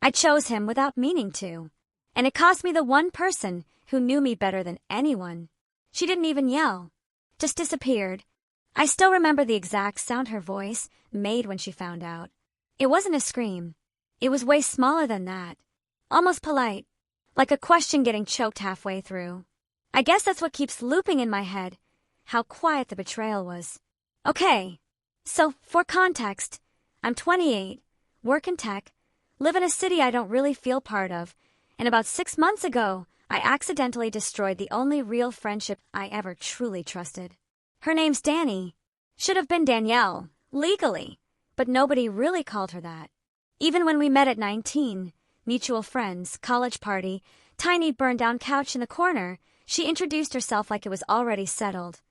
I chose him without meaning to. And it cost me the one person who knew me better than anyone. She didn't even yell. Just disappeared. I still remember the exact sound her voice made when she found out. It wasn't a scream. It was way smaller than that. Almost polite. Like a question getting choked halfway through. I guess that's what keeps looping in my head. How quiet the betrayal was. Okay. So, for context, I'm 28, work in tech, live in a city I don't really feel part of, and about 6 months ago, I accidentally destroyed the only real friendship I ever truly trusted. Her name's Danny. Should have been Danielle, legally, but nobody really called her that. Even when we met at 19, mutual friends, college party, tiny burned-down couch in the corner, she introduced herself like it was already settled.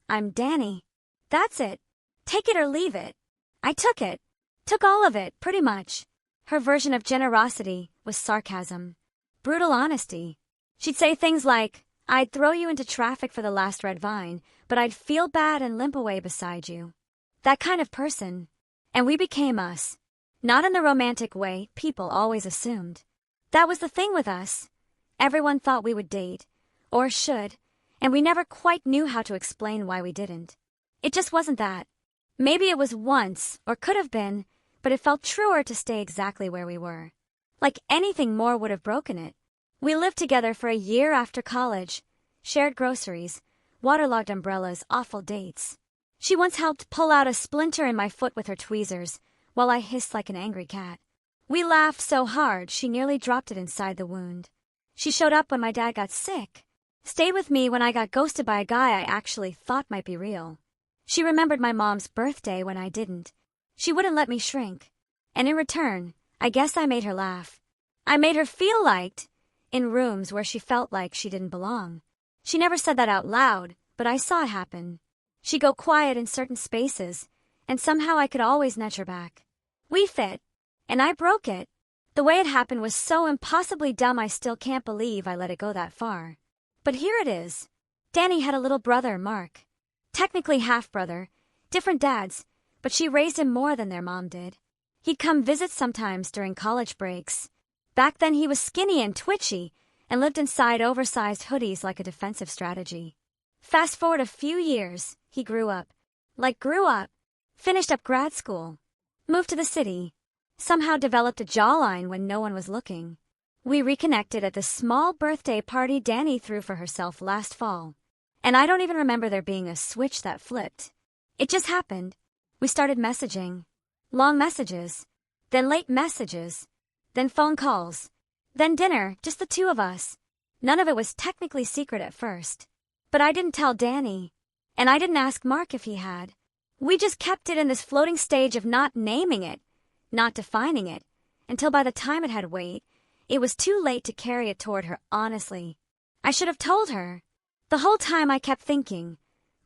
I'm Danny. That's it. Take it or leave it. I took it. Took all of it, pretty much. Her version of generosity was sarcasm. Brutal honesty. She'd say things like, I'd throw you into traffic for the last red vine, but I'd feel bad and limp away beside you. That kind of person. And we became us. Not in the romantic way people always assumed. That was the thing with us. Everyone thought we would date, or should, and we never quite knew how to explain why we didn't. It just wasn't that. Maybe it was once, or could have been, but it felt truer to stay exactly where we were. Like anything more would have broken it. We lived together for a year after college, shared groceries, waterlogged umbrellas, awful dates. She once helped pull out a splinter in my foot with her tweezers, while I hissed like an angry cat. We laughed so hard she nearly dropped it inside the wound. She showed up when my dad got sick, stayed with me when I got ghosted by a guy I actually thought might be real. She remembered my mom's birthday when I didn't. She wouldn't let me shrink. And in return, I guess I made her laugh. I made her feel liked, in rooms where she felt like she didn't belong. She never said that out loud, but I saw it happen. She'd go quiet in certain spaces, and somehow I could always nudge her back. We fit, and I broke it. The way it happened was so impossibly dumb I still can't believe I let it go that far. But here it is. Danny had a little brother, Mark. Technically half-brother, different dads, but she raised him more than their mom did. He'd come visit sometimes during college breaks. Back then he was skinny and twitchy, and lived inside oversized hoodies like a defensive strategy. Fast forward a few years, he grew up. Finished up grad school. Moved to the city. Somehow developed a jawline when no one was looking. We reconnected at the small birthday party Danny threw for herself last fall. And I don't even remember there being a switch that flipped. It just happened. We started messaging. Long messages. Then late messages. Then phone calls. Then dinner, just the two of us. None of it was technically secret at first. But I didn't tell Danny. And I didn't ask Mark if he had. We just kept it in this floating stage of not naming it, not defining it, until by the time it had weight, it was too late to carry it toward her honestly. I should have told her. The whole time I kept thinking,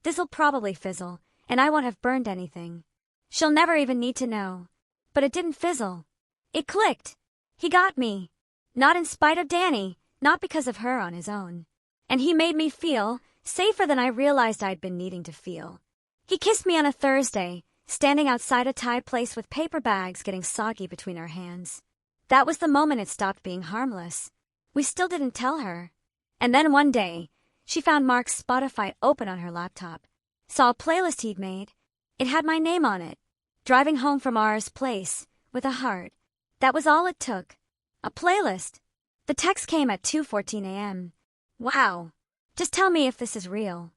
this'll probably fizzle, and I won't have burned anything. She'll never even need to know. But it didn't fizzle. It clicked. He got me. Not in spite of Danny, not because of her on his own. And he made me feel safer than I realized I'd been needing to feel. He kissed me on a Thursday, standing outside a Thai place with paper bags getting soggy between our hands. That was the moment it stopped being harmless. We still didn't tell her. And then one day, she found Mark's Spotify open on her laptop. Saw a playlist he'd made. It had my name on it. Driving home from ours place, with a heart. That was all it took. A playlist. The text came at 2:14 a.m. Wow. Just tell me if this is real.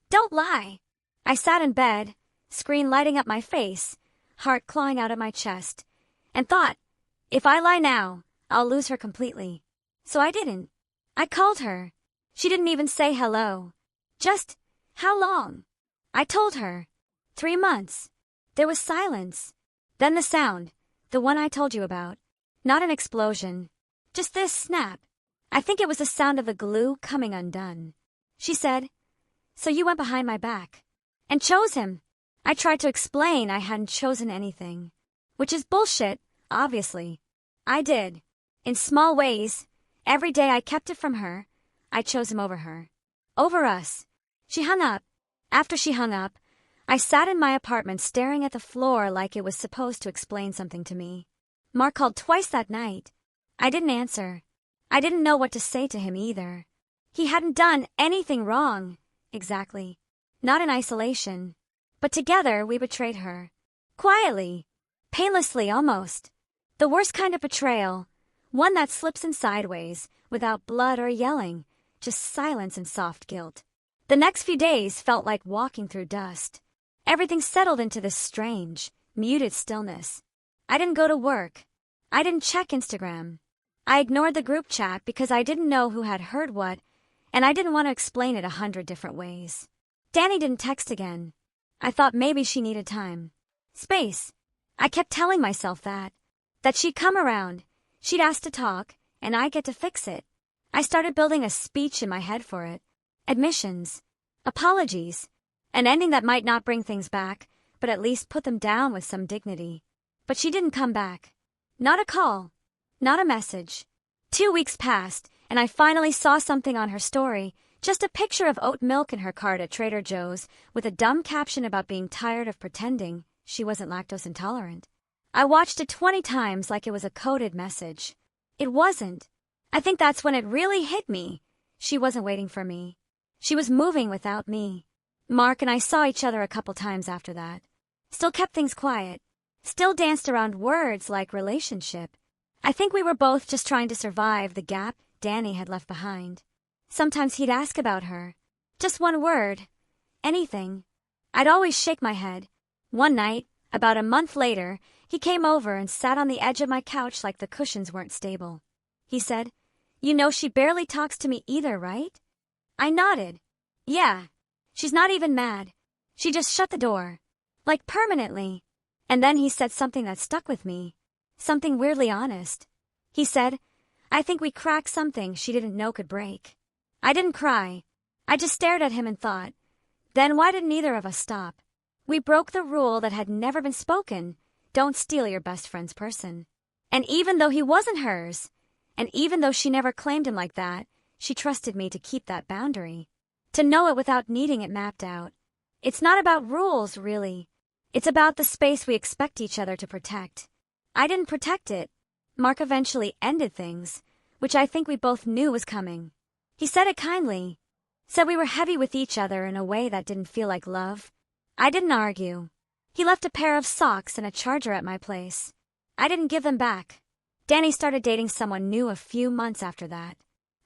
Don't lie. I sat in bed, screen lighting up my face, heart clawing out of my chest, and thought, if I lie now, I'll lose her completely. So I didn't. I called her. She didn't even say hello. Just, how long? I told her. 3 months. There was silence. Then the sound, the one I told you about. Not an explosion. Just this snap. I think it was the sound of the glue coming undone. She said, so you went behind my back. And chose him. I tried to explain I hadn't chosen anything. Which is bullshit, obviously. I did. In small ways. Every day I kept it from her. I chose him over her. Over us. She hung up. After she hung up, I sat in my apartment staring at the floor like it was supposed to explain something to me. Mark called twice that night. I didn't answer. I didn't know what to say to him either. He hadn't done anything wrong, exactly. Not in isolation. But together we betrayed her. Quietly. Painlessly almost. The worst kind of betrayal. One that slips in sideways, without blood or yelling, just silence and soft guilt. The next few days felt like walking through dust. Everything settled into this strange, muted stillness. I didn't go to work. I didn't check Instagram. I ignored the group chat because I didn't know who had heard what, and I didn't want to explain it 100 different ways. Danny didn't text again. I thought maybe she needed time. Space. I kept telling myself that she'd come around, she'd ask to talk, and I'd get to fix it. I started building a speech in my head for it. Admissions. Apologies. An ending that might not bring things back, but at least put them down with some dignity. But she didn't come back. Not a call. Not a message. 2 weeks passed, and I finally saw something on her story, just a picture of oat milk in her cart at Trader Joe's, with a dumb caption about being tired of pretending she wasn't lactose intolerant. I watched it 20 times like it was a coded message. It wasn't. I think that's when it really hit me. She wasn't waiting for me. She was moving without me. Mark and I saw each other a couple times after that. Still kept things quiet. Still danced around words like relationship. I think we were both just trying to survive the gap Danny had left behind. Sometimes he'd ask about her. Just one word. Anything. I'd always shake my head. One night, about a month later, he came over and sat on the edge of my couch like the cushions weren't stable. He said, "You know she barely talks to me either, right?" I nodded. "Yeah. She's not even mad. She just shut the door. Like permanently." And then he said something that stuck with me. Something weirdly honest. He said, "I think we cracked something she didn't know could break." I didn't cry. I just stared at him and thought, then why didn't either of us stop? We broke the rule that had never been spoken. Don't steal your best friend's person. And even though he wasn't hers, and even though she never claimed him like that, she trusted me to keep that boundary. To know it without needing it mapped out. It's not about rules, really. It's about the space we expect each other to protect. I didn't protect it. Mark eventually ended things, which I think we both knew was coming. He said it kindly. Said we were heavy with each other in a way that didn't feel like love. I didn't argue. He left a pair of socks and a charger at my place. I didn't give them back. Danny started dating someone new a few months after that.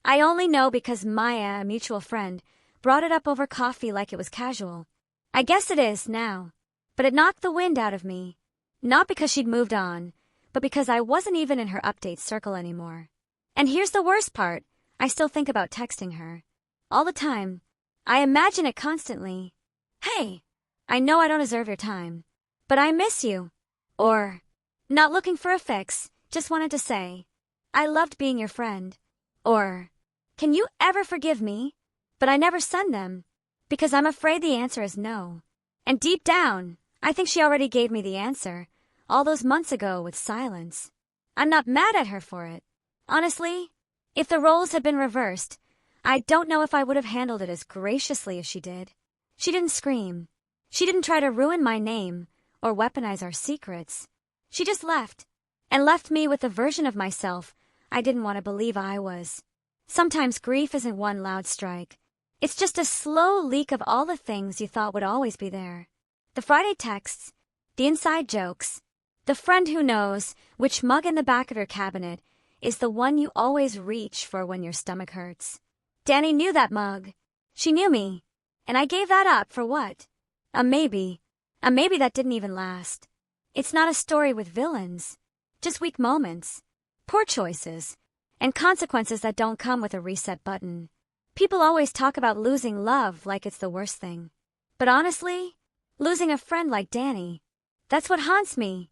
I only know because Maya, a mutual friend, brought it up over coffee like it was casual. I guess it is now. But it knocked the wind out of me. Not because she'd moved on, but because I wasn't even in her update circle anymore. And here's the worst part. I still think about texting her. All the time. I imagine it constantly. "Hey, I know I don't deserve your time, but I miss you." Or, "Not looking for a fix, just wanted to say, I loved being your friend." Or, "Can you ever forgive me?" But I never send them, because I'm afraid the answer is no. And deep down, I think she already gave me the answer, all those months ago with silence. I'm not mad at her for it. Honestly, if the roles had been reversed, I don't know if I would have handled it as graciously as she did. She didn't scream. She didn't try to ruin my name or weaponize our secrets. She just left, and left me with a version of myself I didn't want to believe I was. Sometimes grief isn't one loud strike. It's just a slow leak of all the things you thought would always be there. The Friday texts, the inside jokes, the friend who knows which mug in the back of your cabinet is the one you always reach for when your stomach hurts. Danny knew that mug. She knew me. And I gave that up for what? A maybe. A maybe that didn't even last. It's not a story with villains. Just weak moments. Poor choices. And consequences that don't come with a reset button. People always talk about losing love like it's the worst thing. But honestly, losing a friend like Danny, that's what haunts me.